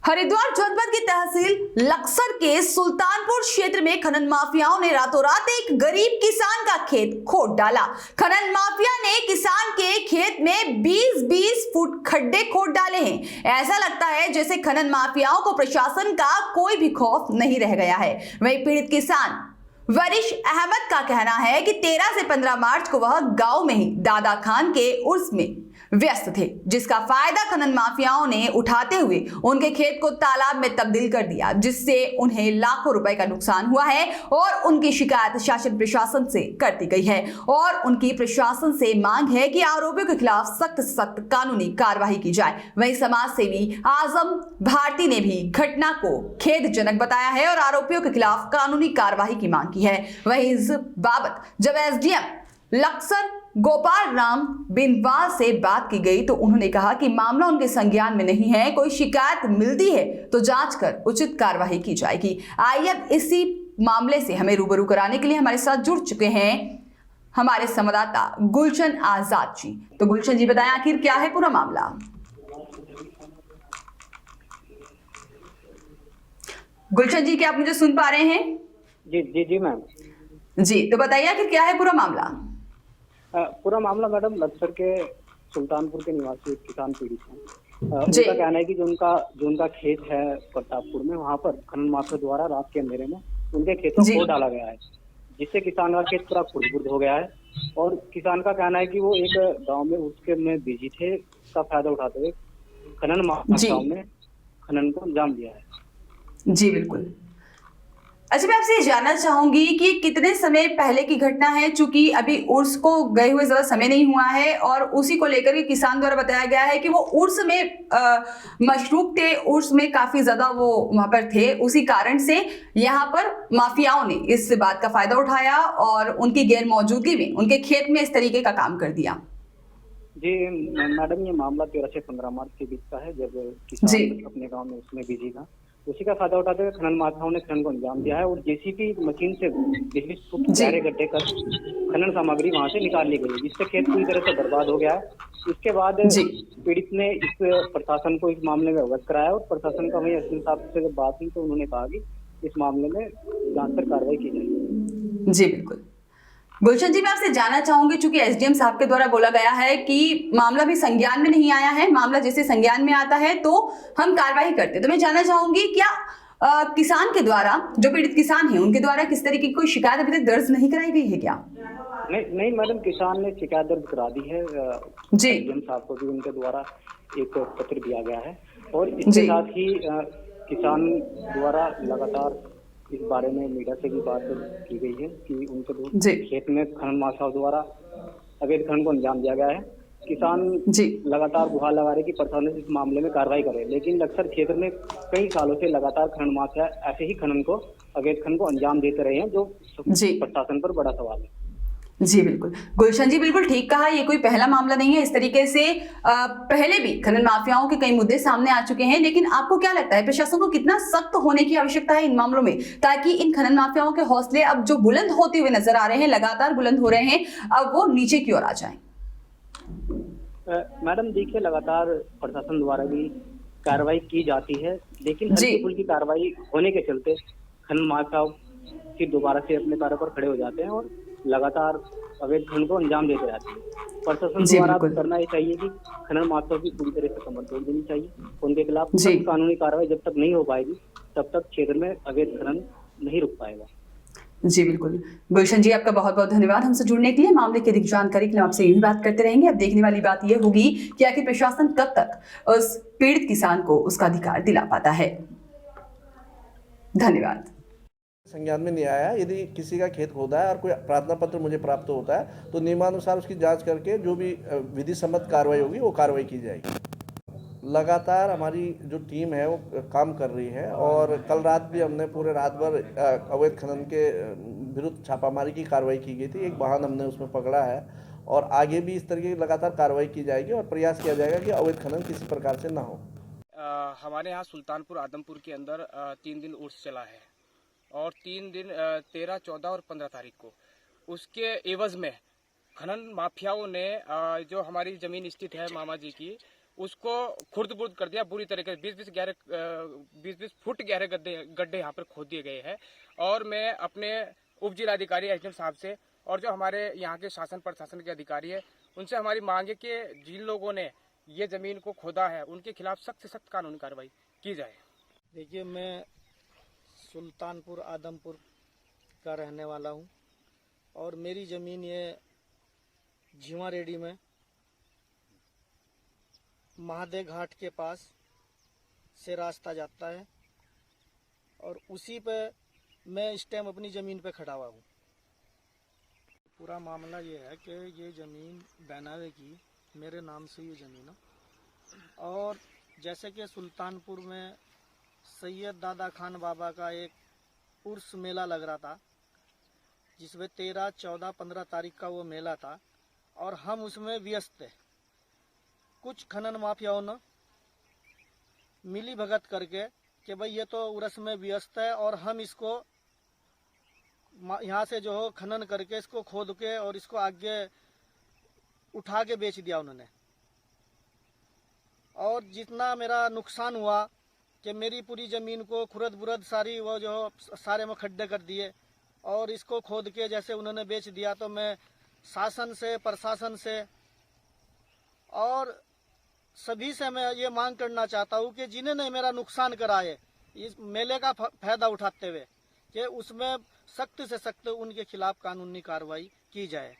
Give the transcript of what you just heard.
हरिद्वार जनपद की तहसील लक्सर के सुल्तानपुर क्षेत्र में खनन माफियाओं ने रातों रात एक गरीब किसान का खेत खोद डाला। खनन माफिया ने किसान के खेत में 20-20 फुट खड्डे खोद डाले हैं। ऐसा लगता है जैसे खनन माफियाओं को प्रशासन का कोई भी खौफ नहीं रह गया है। वहीं पीड़ित किसान वरिश अहमद का कहना है कि 13 से 15 मार्च को वह गांव में ही दादा खान के उर्स में व्यस्त थे, जिसका फायदा खनन माफियाओं ने उठाते हुए उनके खेत को तालाब में तब्दील कर दिया, जिससे उन्हें लाखों रुपए का नुकसान हुआ है और उनकी शिकायत शासन प्रशासन से कर दी गई है और उनकी प्रशासन से मांग है कि आरोपियों के खिलाफ सख्त से सख्त कानूनी कार्रवाई की जाए। वहीं समाज सेवी आजम भारती ने भी घटना को खेदजनक बताया है और आरोपियों के खिलाफ कानूनी कार्रवाई की मांग की है। वहीं इस बाबत जब एसडीएम लक्सर गोपाल राम बिनवाल से बात की गई तो उन्होंने कहा कि मामला उनके संज्ञान में नहीं है, कोई शिकायत मिलती है तो जांच कर उचित कार्रवाई की जाएगी। आइए अब इसी मामले से हमें रूबरू कराने के लिए हमारे साथ जुड़ चुके हैं हमारे संवाददाता गुलशन आजाद जी। तो गुलशन जी बताएं आखिर क्या है पूरा मामला। गुलशन जी क्या आप मुझे सुन पा रहे हैं? जी जी जी मैम जी, तो बताइए आखिर क्या है पूरा मामला। पूरा मामला मैडम लक्सर के सुल्तानपुर के निवासी एक किसान पीड़ित हैं। उनका कहना है कि जो उनका खेत है प्रतापपुर में, वहाँ पर खनन माफिया द्वारा रात के अंधेरे में उनके खेतों को डाला गया है, जिससे किसान का खेत पूरा खुर्द-बुर्द हो गया है। और किसान का कहना है कि वो एक गांव में उसके में बिजी थे, उसका फायदा उठाते हुए खनन माफियाओं ने खनन को अंजाम दिया है। जी बिल्कुल। अच्छा, मैं आपसे ये जानना चाहूंगी कि कितने समय पहले की घटना है, चूंकि अभी उर्स को गए हुए ज्यादा समय नहीं हुआ है और उसी को लेकर के किसान द्वारा बताया गया है कि वो उर्स में मशरूफ थे, उर्स में काफी ज्यादा वो वहां पर थे, उसी कारण से यहाँ पर माफियाओं ने इस बात का फायदा उठाया और उनकी गैर मौजूदगी में उनके खेत में इस तरीके का काम कर दिया। जी मैडम, ये मामला 13 से 15 मार्च के बीच का है, जब किसान अपने गाँव में उसमें बिजी था। उसी का फायदा उठाते हुए खनन माफियाओं ने खनन को अंजाम दिया है और जेसीबी मशीन से 20 फुट गहरे गड्ढे कर खनन सामग्री वहां से निकाल ली गई, जिससे खेत पूरी तरह से बर्बाद हो गया है। इसके बाद पीड़ित ने इस प्रशासन को इस मामले में अवगत कराया और प्रशासन का वही एसपी साहब से जब बात हुई तो उन्होंने कहा कि इस मामले में जांच कर कार्रवाई की जाएगी। जी बिल्कुल। गुलशन जी, मैं आपसे जानना चाहूंगी, चूंकि एसडीएम साहब के द्वारा बोला गया है कि मामला भी संज्ञान में नहीं आया है, मामला जैसे संज्ञान में आता है तो हम कार्रवाई करते हैं, तो मैं जानना चाहूंगी क्या किसान के द्वारा, जो पीड़ित किसान है उनके द्वारा किस तरीके की कोई शिकायत अभी तक दर्ज नहीं कराई गई है क्या? नहीं मैडम, किसान ने शिकायत दर्ज करा दी है जी। एसडीएम साहब को भी उनके द्वारा एक पत्र दिया गया है और इसके साथ ही किसान द्वारा लगातार इस बारे में मीडिया से भी बात की गई है कि उनके खेत में खनन माफियाओं द्वारा अवैध खनन को अंजाम दिया गया है। किसान लगातार गुहार लगा रहे कि प्रशासन इस मामले में कार्रवाई करे, लेकिन लक्सर क्षेत्र में कई सालों से लगातार खनन माफिया ऐसे ही खनन को, अवैध खनन को अंजाम देते रहे हैं, जो प्रशासन पर बड़ा सवाल है। जी बिल्कुल, गुलशन जी बिल्कुल ठीक कहा, ये कोई पहला मामला नहीं है। इस तरीके से पहले भी खनन माफियाओं के कई मुद्दे सामने आ चुके हैं, लेकिन आपको क्या लगता है प्रशासन को कितना सख्त होने की आवश्यकता है इन मामलों में, ताकि इन खनन माफियाओं के हौसले अब जो बुलंद होते हुए नजर आ रहे हैं, लगातार बुलंद हो रहे हैं, अब वो नीचे की ओर आ जाए? मैडम देखिए, लगातार प्रशासन द्वारा भी कार्रवाई की जाती है, लेकिन हल्की फुल्की कार्रवाई होने के चलते खनन माफिया फिर दोबारा से अपने पैरों पर खड़े हो जाते हैं और लगातार अवैध खनन को अंजाम देते रहते हैं। प्रशासन द्वारा करना ये चाहिए कि खनन माफिया की पूरी तरह से कमर तोड़ देनी चाहिए। उनके खिलाफ कानूनी कार्रवाई जब तक नहीं हो पाएगी तब तक क्षेत्र में अवैध खनन नहीं रुक पाएगा। जी बिल्कुल, गुलशन जी आपका बहुत बहुत धन्यवाद हमसे जुड़ने के लिए। मामले की अधिक जानकारी के लिए आपसे यही बात करते रहेंगे। अब देखने वाली बात यह होगी कि आखिर प्रशासन कब तक उस पीड़ित किसान को उसका अधिकार दिला पाता है। धन्यवाद। संज्ञान में नहीं आया। यदि किसी का खेत खोदा है और कोई प्रार्थना पत्र मुझे प्राप्त होता है तो नियमानुसार उसकी जांच करके जो भी विधि सम्मत कार्रवाई होगी वो कार्रवाई की जाएगी। लगातार हमारी जो टीम है वो काम कर रही है और कल रात भी हमने पूरे रात भर अवैध खनन के विरुद्ध छापामारी की कार्रवाई की गई थी। एक वाहन हमने उसमें पकड़ा है और आगे भी इस तरीके की लगातार कार्रवाई की जाएगी और प्रयास किया जाएगा कि अवैध खनन किसी प्रकार से ना हो। हमारे यहाँ सुल्तानपुर आदमपुर के अंदर 3 दिन उर्स चला है और 3 दिन 13, 14 और 15 तारीख को उसके एवज में खनन माफियाओं ने जो हमारी ज़मीन स्थित है मामा जी की, उसको खुर्द बुर्द कर दिया बुरी तरीके से। 20-20 फुट गहरे गड्ढे यहाँ पर खोद दिए गए हैं। और मैं अपने उप जिलाधिकारी एसडीएम साहब से और जो हमारे यहाँ के शासन प्रशासन के अधिकारी है उनसे हमारी मांग है कि जिन लोगों ने ये जमीन को खोदा है उनके खिलाफ सख्त से सख्त कानूनी कार्रवाई की जाए। देखिए, मैं सुल्तानपुर आदमपुर का रहने वाला हूँ और मेरी ज़मीन ये झीवा रेडी में महादेव घाट के पास से रास्ता जाता है और उसी पे मैं इस टाइम अपनी ज़मीन पे खड़ा हुआ हूँ। पूरा मामला ये है कि ये ज़मीन बैनावे की मेरे नाम से ये ज़मीन है और जैसे कि सुल्तानपुर में सैयद दादा खान बाबा का एक उर्स मेला लग रहा था जिसमें 13, 14, 15 तारीख का वो मेला था और हम उसमें व्यस्त थे। कुछ खनन माफियाओं ने मिली भगत करके कि भाई ये तो उर्स में व्यस्त है और हम इसको यहाँ से जो हो खनन करके इसको खोद के और इसको आगे उठा के बेच दिया उन्होंने। और जितना मेरा नुकसान हुआ कि मेरी पूरी ज़मीन को खुरद बुरद सारी वो जो सारे में खड्डे कर दिए और इसको खोद के जैसे उन्होंने बेच दिया। तो मैं शासन से प्रशासन से और सभी से मैं ये मांग करना चाहता हूँ कि जिन्होंने मेरा नुकसान करा है इस मेले का फायदा उठाते हुए कि उसमें सख्त से सख्त उनके खिलाफ कानूनी कार्रवाई की जाए।